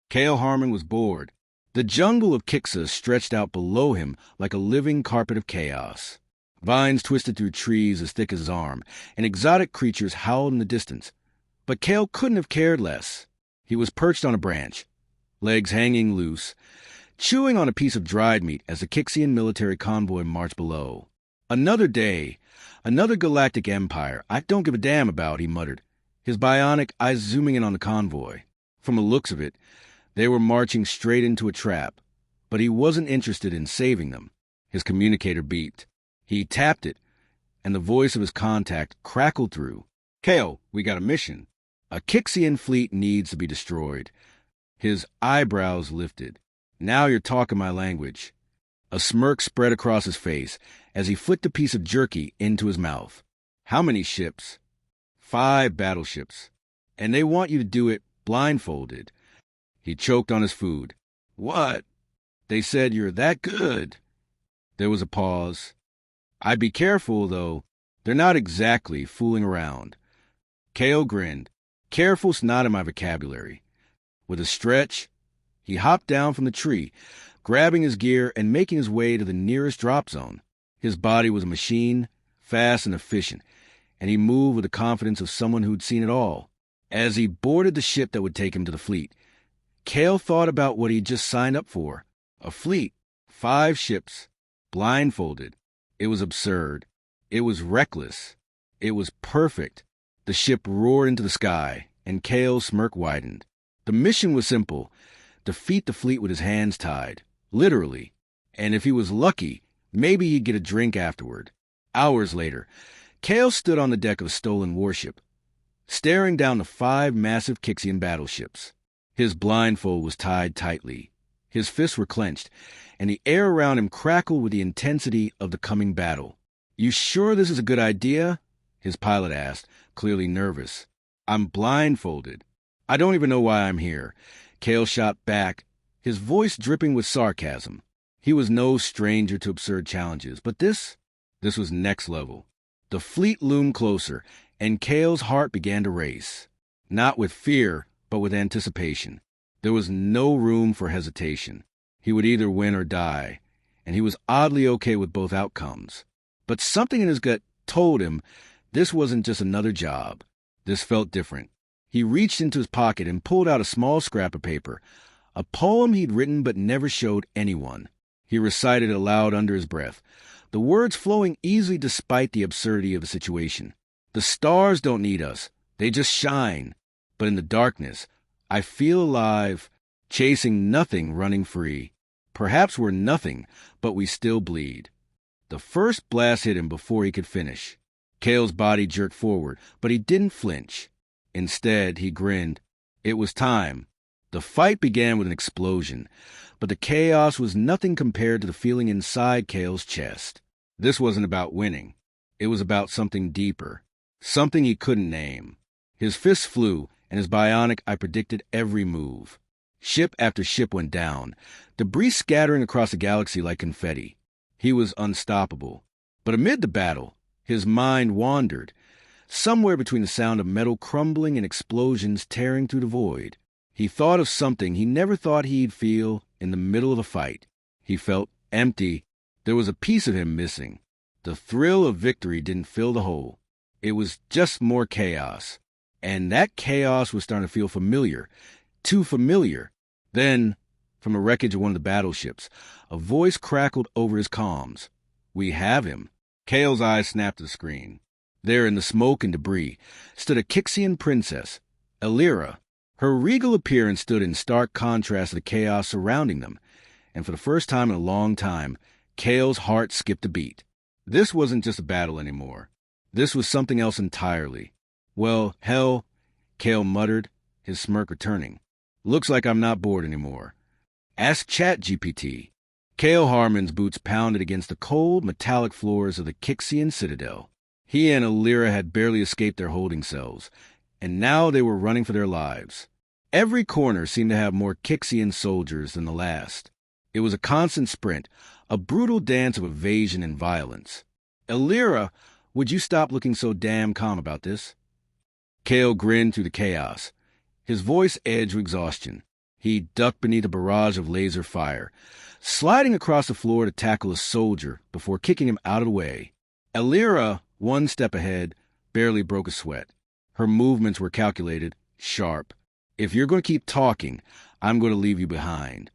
Kael Harmon was bored. The jungle of Kixas stretched out below him like a living carpet of chaos. Vines twisted through trees as thick as his arm, and exotic creatures howled in the distance. But Kael couldn't have cared less. He was perched on a branch, legs hanging loose, chewing on a piece of dried meat as the Kixian military convoy marched below. Another day, another galactic empire I don't give a damn about, he muttered, his bionic eyes zooming in on the convoy. From the looks of it, they were marching straight into a trap, but he wasn't interested in saving them. His communicator beeped. He tapped it, and the voice of his contact crackled through. Kael, we got a mission. A Kixian fleet needs to be destroyed. His eyebrows lifted. Now you're talking my language. A smirk spread across his face as he flicked a piece of jerky into his mouth. How many ships? 5 battleships. And they want you to do it blindfolded. He choked on his food. What? They said you're that good. There was a pause. I'd be careful, though. They're not exactly fooling around. Kael grinned. Careful's not in my vocabulary. With a stretch, he hopped down from the tree, grabbing his gear and making his way to the nearest drop zone. His body was a machine, fast and efficient, and he moved with the confidence of someone who'd seen it all. As he boarded the ship that would take him to the fleet, Kael thought about what he'd just signed up for. A fleet, 5 ships, blindfolded. It was absurd. It was reckless. It was perfect. The ship roared into the sky, and Kael's smirk widened. The mission was simple. Defeat the fleet with his hands tied. Literally. And if he was lucky, maybe he'd get a drink afterward. Hours later, Kael stood on the deck of a stolen warship, staring down the 5 massive Kixian battleships. His blindfold was tied tightly. His fists were clenched, and the air around him crackled with the intensity of the coming battle. You sure this is a good idea? His pilot asked, clearly nervous. I'm blindfolded. I don't even know why I'm here. Kael shot back, his voice dripping with sarcasm. He was no stranger to absurd challenges, but this was next level. The fleet loomed closer, and Kael's heart began to race. Not with fear, but with anticipation. There was no room for hesitation. He would either win or die, and he was oddly okay with both outcomes. But something in his gut told him this wasn't just another job. This felt different. He reached into his pocket and pulled out a small scrap of paper, a poem he'd written but never showed anyone. He recited it aloud under his breath, the words flowing easily despite the absurdity of the situation. The stars don't need us. They just shine. But in the darkness, I feel alive, chasing nothing, running free. Perhaps we're nothing, but we still bleed. The first blast hit him before he could finish. Kael's body jerked forward, but he didn't flinch. Instead, he grinned. It was time. The fight began with an explosion, but the chaos was nothing compared to the feeling inside Kael's chest. This wasn't about winning. It was about something deeper, something he couldn't name. His fists flew, and his bionic eye predicted every move. Ship after ship went down, debris scattering across the galaxy like confetti. He was unstoppable. But amid the battle, his mind wandered, somewhere between the sound of metal crumbling and explosions tearing through the void. He thought of something he never thought he'd feel in the middle of a fight. He felt empty. There was a piece of him missing. The thrill of victory didn't fill the hole. It was just more chaos. And that chaos was starting to feel familiar. Too familiar. Then, from the wreckage of one of the battleships, a voice crackled over his comms. We have him. Kael's eyes snapped to the screen. There in the smoke and debris stood a Kixian princess, Elira. Her regal appearance stood in stark contrast to the chaos surrounding them, and for the first time in a long time, Kael's heart skipped a beat. This wasn't just a battle anymore. This was something else entirely. Well, hell, Kael muttered, his smirk returning. Looks like I'm not bored anymore. Ask ChatGPT. Kael Harmon's boots pounded against the cold, metallic floors of the Kixian citadel. He and Elira had barely escaped their holding cells, and now they were running for their lives. Every corner seemed to have more Kixian soldiers than the last. It was a constant sprint, a brutal dance of evasion and violence. Elira, would you stop looking so damn calm about this? Kael grinned through the chaos, his voice edged with exhaustion. He ducked beneath a barrage of laser fire, sliding across the floor to tackle a soldier before kicking him out of the way. Elira, one step ahead, barely broke a sweat. Her movements were calculated, sharp. If you're going to keep talking, I'm going to leave you behind.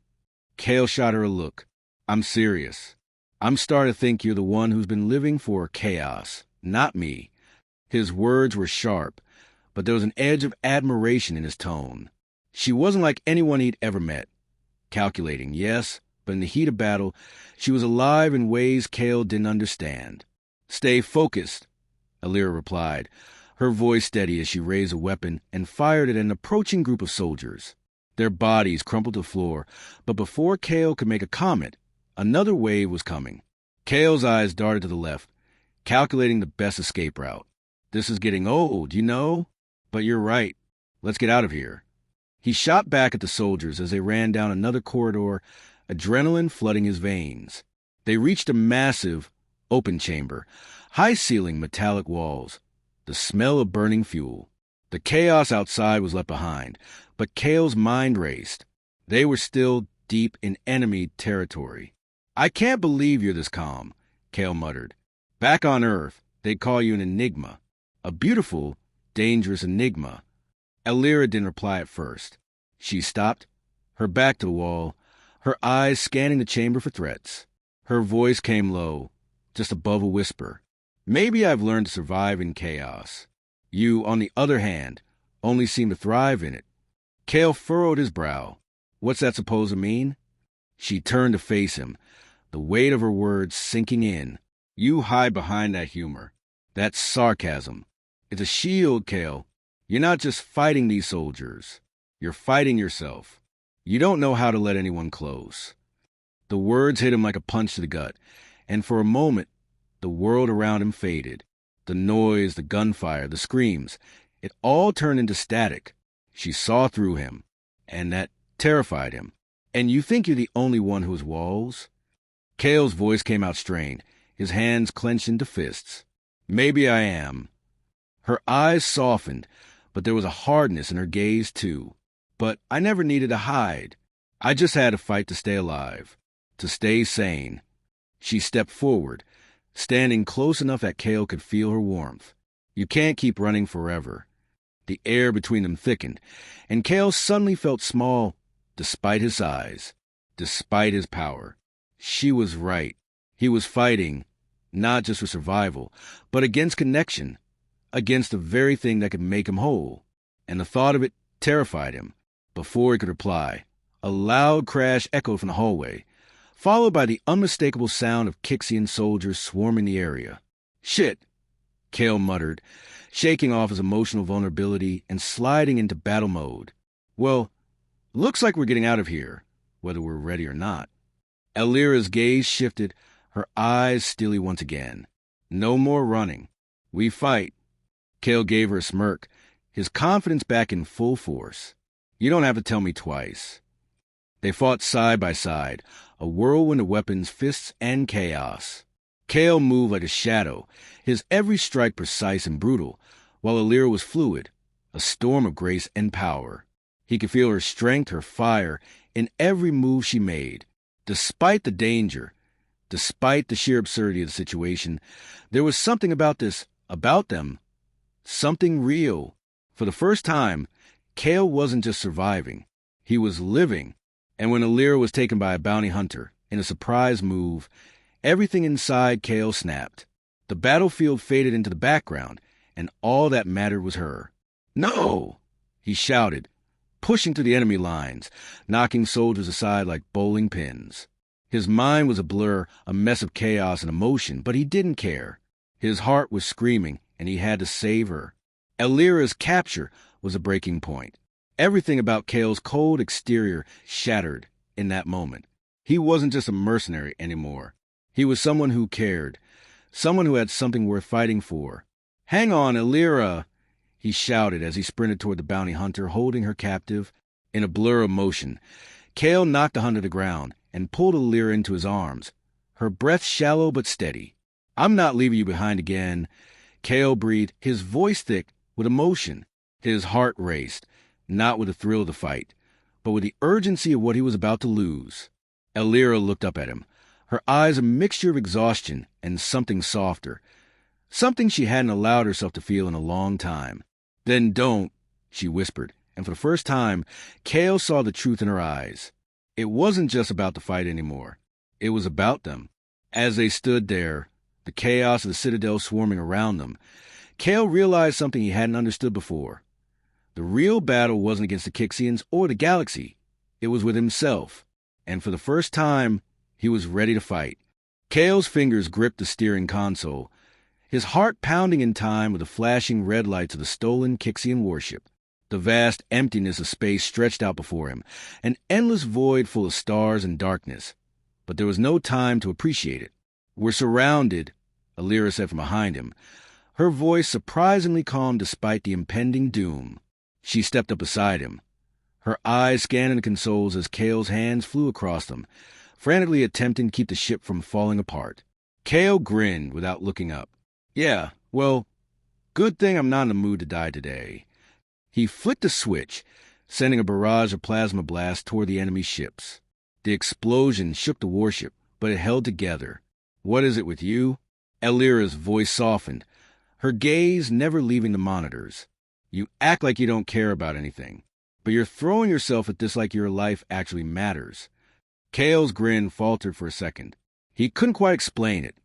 Kael shot her a look. I'm serious. I'm starting to think you're the one who's been living for chaos, not me. His words were sharp, but there was an edge of admiration in his tone. She wasn't like anyone he'd ever met. Calculating, yes, but in the heat of battle, she was alive in ways Kael didn't understand. Stay focused, Elira replied, her voice steady as she raised a weapon and fired at an approaching group of soldiers. Their bodies crumpled to the floor, but before Kael could make a comment, another wave was coming. Kael's eyes darted to the left, calculating the best escape route. This is getting old, you know? But you're right. Let's get out of here. He shot back at the soldiers as they ran down another corridor, adrenaline flooding his veins. They reached a massive, open chamber, high-ceiling metallic walls, the smell of burning fuel. The chaos outside was left behind, but Kael's mind raced. They were still deep in enemy territory. I can't believe you're this calm, Kael muttered. Back on Earth, they'd call you an enigma. A beautiful, dangerous enigma. Elira didn't reply at first. She stopped, her back to the wall, her eyes scanning the chamber for threats. Her voice came low, just above a whisper. Maybe I've learned to survive in chaos. You, on the other hand, only seem to thrive in it. Kael furrowed his brow. What's that supposed to mean? She turned to face him, the weight of her words sinking in. You hide behind that humor. That's sarcasm. It's a shield, Kael. You're not just fighting these soldiers. You're fighting yourself. You don't know how to let anyone close. The words hit him like a punch to the gut, and for a moment, the world around him faded. The noise, the gunfire, the screams, it all turned into static. She saw through him, and that terrified him. And you think you're the only one who has walls? Kael's voice came out strained, his hands clenched into fists. Maybe I am. Her eyes softened, but there was a hardness in her gaze, too. But I never needed to hide. I just had to fight to stay alive, to stay sane. She stepped forward, standing close enough that Kael could feel her warmth. You can't keep running forever. The air between them thickened, and Kael suddenly felt small, despite his size, despite his power. She was right. He was fighting, not just for survival, but against connection, against the very thing that could make him whole. And the thought of it terrified him. Before he could reply, a loud crash echoed from the hallway, followed by the unmistakable sound of Kixian soldiers swarming the area. Shit, Kael muttered, shaking off his emotional vulnerability and sliding into battle mode. Well, looks like we're getting out of here, whether we're ready or not. Elira's gaze shifted, her eyes steely once again. No more running. We fight. Kael gave her a smirk, his confidence back in full force. You don't have to tell me twice. They fought side by side, a whirlwind of weapons, fists, and chaos. Kael moved like a shadow, his every strike precise and brutal, while Elira was fluid, a storm of grace and power. He could feel her strength, her fire, in every move she made. Despite the danger, despite the sheer absurdity of the situation, there was something about them, something real. For the first time, Kael wasn't just surviving. He was living. And when Elira was taken by a bounty hunter, in a surprise move, everything inside Kael snapped. The battlefield faded into the background, and all that mattered was her. No! He shouted, pushing through the enemy lines, knocking soldiers aside like bowling pins. His mind was a blur, a mess of chaos and emotion, but he didn't care. His heart was screaming, and he had to save her. Elira's capture was a breaking point. Everything about Kael's cold exterior shattered in that moment. He wasn't just a mercenary anymore. He was someone who cared, someone who had something worth fighting for. Hang on, Elira, he shouted as he sprinted toward the bounty hunter, holding her captive. In a blur of motion, Kael knocked the hunter to the ground and pulled Elira into his arms, her breath shallow but steady. I'm not leaving you behind again, Kael breathed, his voice thick with emotion. His heart raced, not with the thrill of the fight, but with the urgency of what he was about to lose. Elira looked up at him, her eyes a mixture of exhaustion and something softer, something she hadn't allowed herself to feel in a long time. "Then don't," she whispered, and for the first time, Kael saw the truth in her eyes. It wasn't just about the fight anymore. It was about them. As they stood there, the chaos of the Citadel swarming around them, Kael realized something he hadn't understood before. The real battle wasn't against the Kixians or the galaxy. It was with himself. And for the first time, he was ready to fight. Kael's fingers gripped the steering console, his heart pounding in time with the flashing red lights of the stolen Kixian warship. The vast emptiness of space stretched out before him, an endless void full of stars and darkness. But there was no time to appreciate it. "We're surrounded," Elira said from behind him, her voice surprisingly calm despite the impending doom. She stepped up beside him, her eyes scanning the consoles as Kael's hands flew across them, frantically attempting to keep the ship from falling apart. Kael grinned without looking up. "Yeah, well, good thing I'm not in the mood to die today." He flicked a switch, sending a barrage of plasma blasts toward the enemy ships. The explosion shook the warship, but it held together. "What is it with you?" Elira's voice softened, her gaze never leaving the monitors. "You act like you don't care about anything, but you're throwing yourself at this like your life actually matters." Kael's grin faltered for a second. He couldn't quite explain it,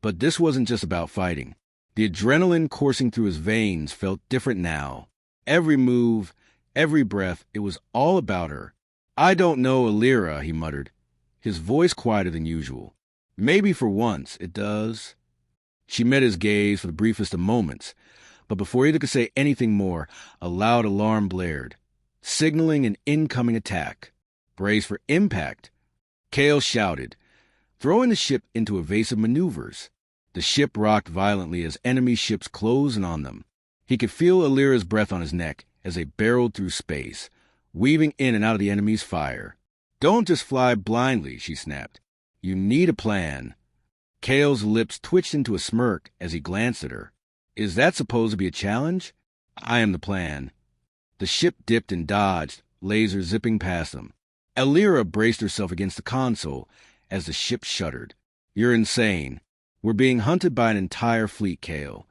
but this wasn't just about fighting. The adrenaline coursing through his veins felt different now. Every move, every breath, it was all about her. "I don't know, Elira," he muttered, his voice quieter than usual. "Maybe for once it does." She met his gaze for the briefest of moments, but before either could say anything more, a loud alarm blared, signaling an incoming attack. "Brace for impact," Kael shouted, throwing the ship into evasive maneuvers. The ship rocked violently as enemy ships closed in on them. He could feel Elira's breath on his neck as they barreled through space, weaving in and out of the enemy's fire. "Don't just fly blindly," she snapped. "You need a plan." Kael's lips twitched into a smirk as he glanced at her. "Is that supposed to be a challenge? I am the plan." The ship dipped and dodged, lasers zipping past them. Elira braced herself against the console as the ship shuddered. "You're insane. We're being hunted by an entire fleet, Kael."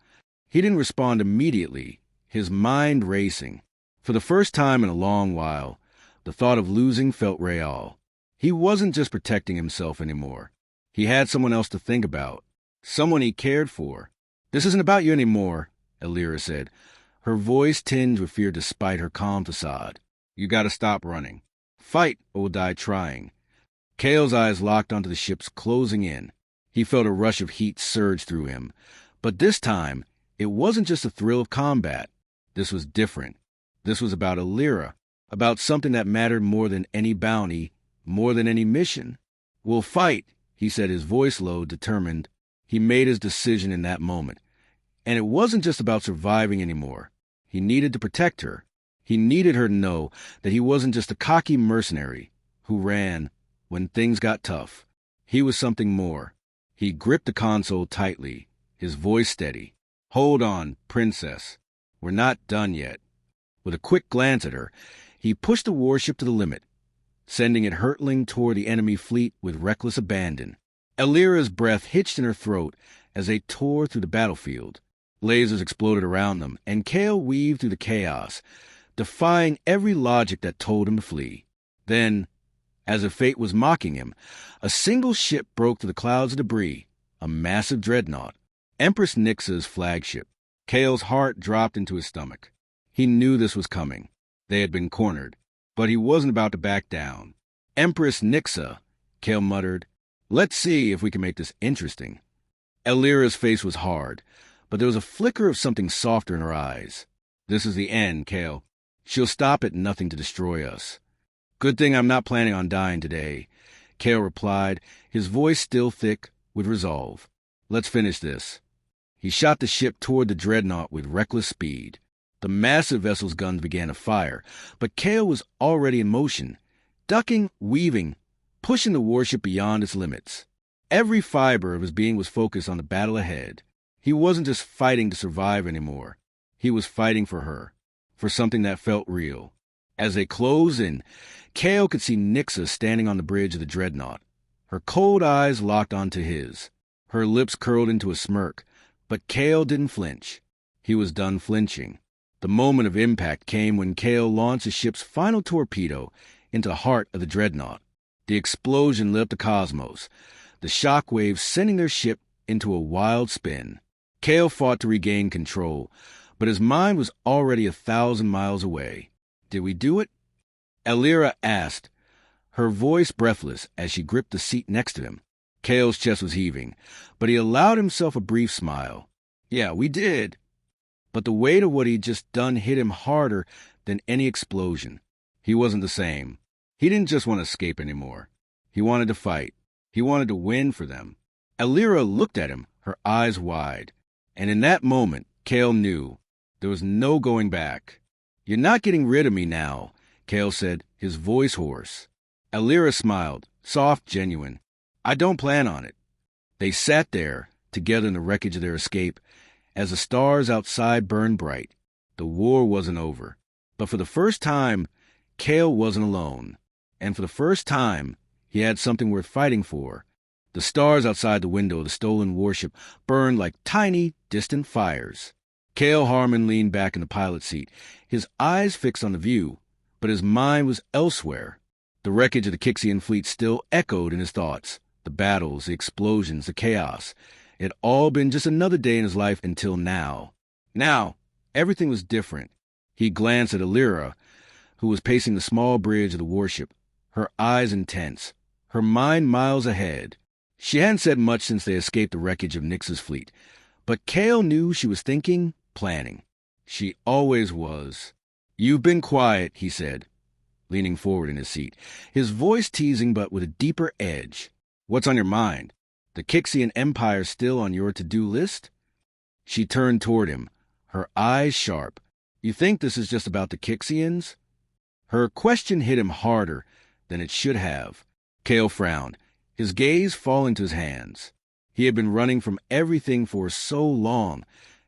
He didn't respond immediately, his mind racing. For the first time in a long while, the thought of losing felt real. He wasn't just protecting himself anymore. He had someone else to think about, someone he cared for. "This isn't about you anymore," Elira said, her voice tinged with fear despite her calm facade. "You gotta stop running. Fight or we'll die trying." Kael's eyes locked onto the ships closing in. He felt a rush of heat surge through him. But this time, it wasn't just the thrill of combat. This was different. This was about Elira, about something that mattered more than any bounty, more than any mission. "We'll fight," he said, his voice low, determined. He made his decision in that moment. And it wasn't just about surviving anymore. He needed to protect her. He needed her to know that he wasn't just a cocky mercenary who ran when things got tough. He was something more. He gripped the console tightly, his voice steady. "Hold on, Princess. We're not done yet." With a quick glance at her, he pushed the warship to the limit, sending it hurtling toward the enemy fleet with reckless abandon. Elira's breath hitched in her throat as they tore through the battlefield. Lasers exploded around them, and Kael weaved through the chaos, defying every logic that told him to flee. Then, as if fate was mocking him, a single ship broke through the clouds of debris, a massive dreadnought, Empress Nixa's flagship. Kael's heart dropped into his stomach. He knew this was coming. They had been cornered, but he wasn't about to back down. "Empress Nixa," Kael muttered. "Let's see if we can make this interesting." Elira's face was hard, but there was a flicker of something softer in her eyes. "This is the end, Kael. She'll stop at nothing to destroy us." "Good thing I'm not planning on dying today," Kael replied, his voice still thick with resolve. "Let's finish this." He shot the ship toward the dreadnought with reckless speed. The massive vessel's guns began to fire, but Kael was already in motion, ducking, weaving, pushing the warship beyond its limits. Every fiber of his being was focused on the battle ahead. He wasn't just fighting to survive anymore. He was fighting for her, for something that felt real. As they closed in, Kael could see Nixa standing on the bridge of the dreadnought. Her cold eyes locked onto his. Her lips curled into a smirk, but Kael didn't flinch. He was done flinching. The moment of impact came when Kael launched the ship's final torpedo into the heart of the dreadnought. The explosion lit up the cosmos, the shock waves sending their ship into a wild spin. Kael fought to regain control, but his mind was already 1,000 miles away. Did we do it? Elira asked, her voice breathless as she gripped the seat next to him. Kael's chest was heaving, but he allowed himself a brief smile. Yeah, we did. But the weight of what he'd just done hit him harder than any explosion. He wasn't the same. He didn't just want to escape anymore. He wanted to fight. He wanted to win for them. Elira looked at him, her eyes wide. And in that moment, Kael knew there was no going back. You're not getting rid of me now, Kael said, his voice hoarse. Elira smiled, soft, genuine. I don't plan on it. They sat there, together in the wreckage of their escape, as the stars outside burned bright. The war wasn't over. But for the first time, Kael wasn't alone. And for the first time, he had something worth fighting for. The stars outside the window of the stolen warship burned like tiny, distant fires. Kael Harmon leaned back in the pilot's seat, his eyes fixed on the view, but his mind was elsewhere. The wreckage of the Kixian fleet still echoed in his thoughts. The battles, the explosions, the chaos. It had all been just another day in his life until now. Now, everything was different. He glanced at Elira, who was pacing the small bridge of the warship, her eyes intense, her mind miles ahead. She hadn't said much since they escaped the wreckage of Nix's fleet, but Kael knew she was thinking, planning. She always was. You've been quiet, he said, leaning forward in his seat, his voice teasing but with a deeper edge. What's on your mind? The Kixian Empire still on your to-do list? She turned toward him, her eyes sharp. You think this is just about the Kixians? Her question hit him harder than it should have. Kael frowned, his gaze falling to his hands. He had been running from everything for so long,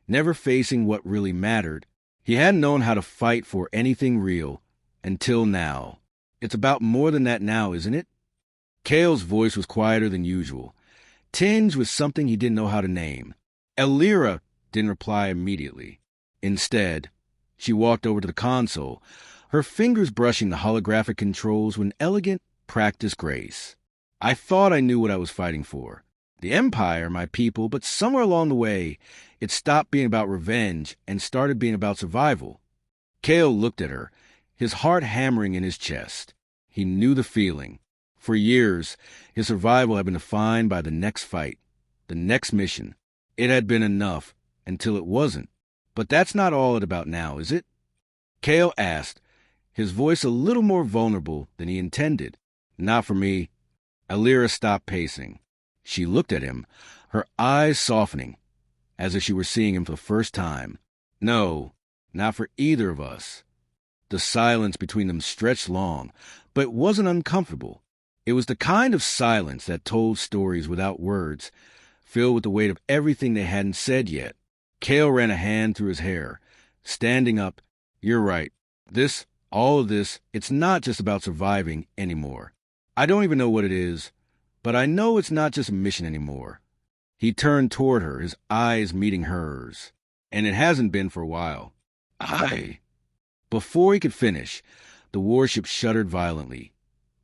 never facing what really mattered. He hadn't known how to fight for anything real until now. It's about more than that now, isn't it? Kael's voice was quieter than usual, tinged with something he didn't know how to name. Elira didn't reply immediately. Instead, she walked over to the console, her fingers brushing the holographic controls with an elegant, practiced grace. I thought I knew what I was fighting for. The Empire, my people, but somewhere along the way, it stopped being about revenge and started being about survival. Kael looked at her, his heart hammering in his chest. He knew the feeling. For years, his survival had been defined by the next fight, the next mission. It had been enough, until it wasn't. But that's not all it's about now, is it? Kael asked, his voice a little more vulnerable than he intended. Not for me. Elira stopped pacing. She looked at him, her eyes softening, as if she were seeing him for the first time. No, not for either of us. The silence between them stretched long, but it wasn't uncomfortable. It was the kind of silence that told stories without words, filled with the weight of everything they hadn't said yet. Kael ran a hand through his hair, standing up. You're right. All of this, it's not just about surviving anymore. I don't even know what it is, but I know it's not just a mission anymore. He turned toward her, his eyes meeting hers. And it hasn't been for a while. Before he could finish, the warship shuddered violently,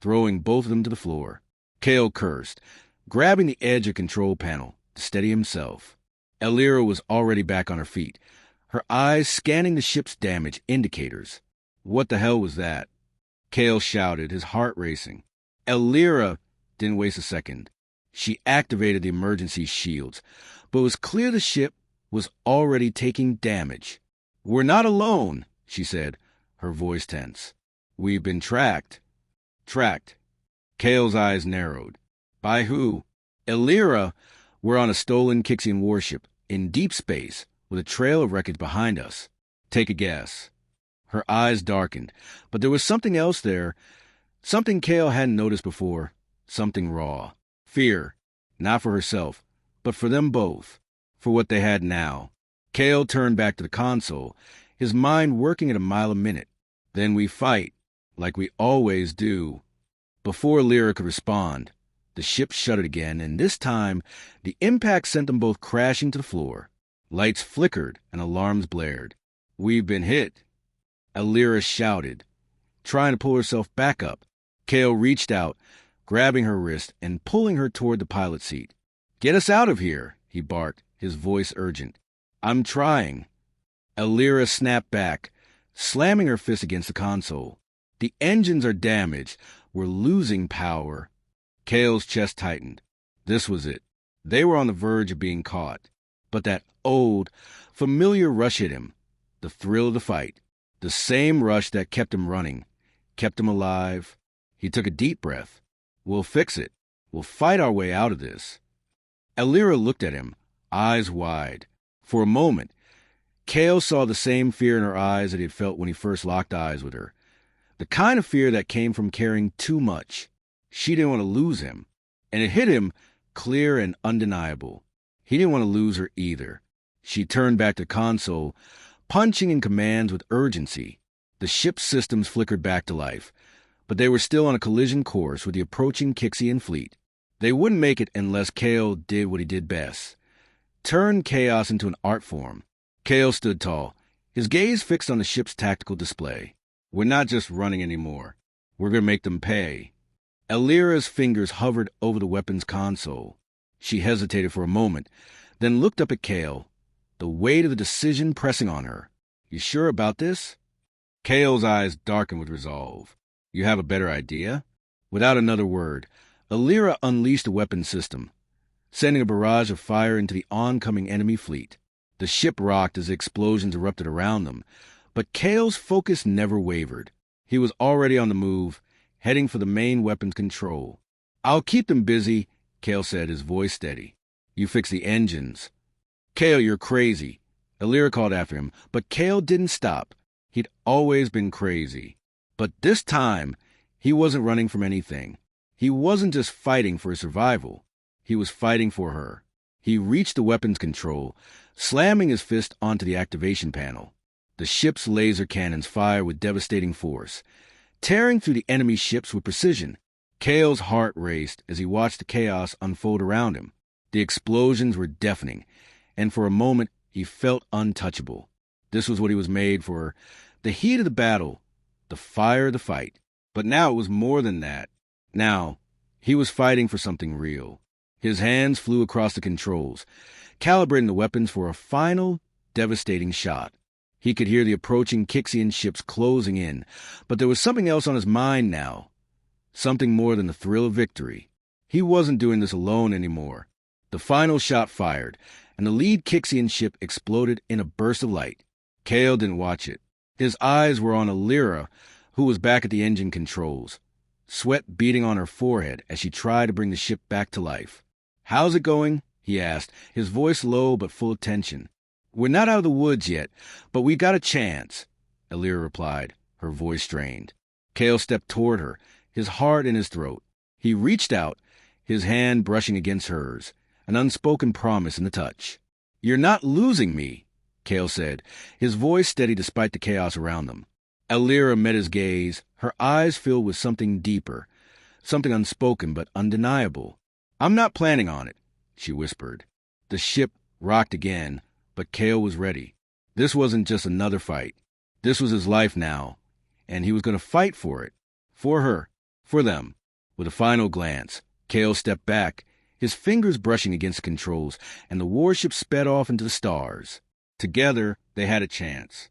throwing both of them to the floor. Kael cursed, grabbing the edge of the control panel to steady himself. Elira was already back on her feet, her eyes scanning the ship's damage indicators. What the hell was that? Kael shouted, his heart racing. Elira didn't waste a second. She activated the emergency shields, but it was clear the ship was already taking damage. We're not alone, she said, her voice tense. We've been tracked. Tracked. Kael's eyes narrowed. By who? Elira, we're on a stolen Kixian warship, in deep space, with a trail of wreckage behind us. Take a guess. Her eyes darkened, but there was something else there, something Kael hadn't noticed before, something raw. Fear, not for herself, but for them both, for what they had now. Kael turned back to the console, his mind working at a mile a minute. Then we fight, like we always do. Before Elira could respond, the ship shuddered again, and this time the impact sent them both crashing to the floor. Lights flickered and alarms blared. "We've been hit," Elira shouted, trying to pull herself back up. Kael reached out, grabbing her wrist and pulling her toward the pilot seat. "Get us out of here," he barked, his voice urgent. "I'm trying." Elira snapped back, slamming her fist against the console. "The engines are damaged. We're losing power." Kael's chest tightened. This was it. They were on the verge of being caught. But that old, familiar rush hit him. The thrill of the fight. The same rush that kept him running, kept him alive. He took a deep breath. "We'll fix it. We'll fight our way out of this." Elira looked at him, eyes wide. For a moment, Kael saw the same fear in her eyes that he had felt when he first locked eyes with her. The kind of fear that came from caring too much. She didn't want to lose him. And it hit him clear and undeniable. He didn't want to lose her either. She turned back to the console, punching in commands with urgency. The ship's systems flickered back to life, but they were still on a collision course with the approaching Kixian fleet. They wouldn't make it unless Kael did what he did best. Turn chaos into an art form. Kael stood tall, his gaze fixed on the ship's tactical display. "We're not just running anymore. We're going to make them pay." Elira's fingers hovered over the weapons console. She hesitated for a moment, then looked up at Kael, the weight of the decision pressing on her. "You sure about this?" Kael's eyes darkened with resolve. "You have a better idea?" Without another word, Elira unleashed a weapon system, sending a barrage of fire into the oncoming enemy fleet. The ship rocked as explosions erupted around them, but Kael's focus never wavered. He was already on the move, heading for the main weapons control. "I'll keep them busy," Kael said, his voice steady. "You fix the engines." "Kael, you're crazy," Elira called after him, but Kael didn't stop. He'd always been crazy. But this time, he wasn't running from anything. He wasn't just fighting for his survival. He was fighting for her. He reached the weapons control, slamming his fist onto the activation panel. The ship's laser cannons fired with devastating force, tearing through the enemy ships with precision. Kael's heart raced as he watched the chaos unfold around him. The explosions were deafening, and for a moment he felt untouchable. This was what he was made for, the heat of the battle, the fire of the fight. But now it was more than that. Now, he was fighting for something real. His hands flew across the controls, calibrating the weapons for a final, devastating shot. He could hear the approaching Kixian ships closing in, but there was something else on his mind now. Something more than the thrill of victory. He wasn't doing this alone anymore. The final shot fired, and the lead Kixian ship exploded in a burst of light. Kael didn't watch it. His eyes were on Elira, who was back at the engine controls, sweat beading on her forehead as she tried to bring the ship back to life. "How's it going?" he asked, his voice low but full of tension. "We're not out of the woods yet, but we got a chance," Elira replied, her voice strained. Kael stepped toward her, his heart in his throat. He reached out, his hand brushing against hers, an unspoken promise in the touch. "You're not losing me," Kael said, his voice steady despite the chaos around them. Elira met his gaze, her eyes filled with something deeper, something unspoken but undeniable. "I'm not planning on it," she whispered. The ship rocked again, but Kael was ready. This wasn't just another fight. This was his life now, and he was going to fight for it, for her, for them. With a final glance, Kael stepped back, his fingers brushing against the controls, and the warship sped off into the stars. Together, they had a chance.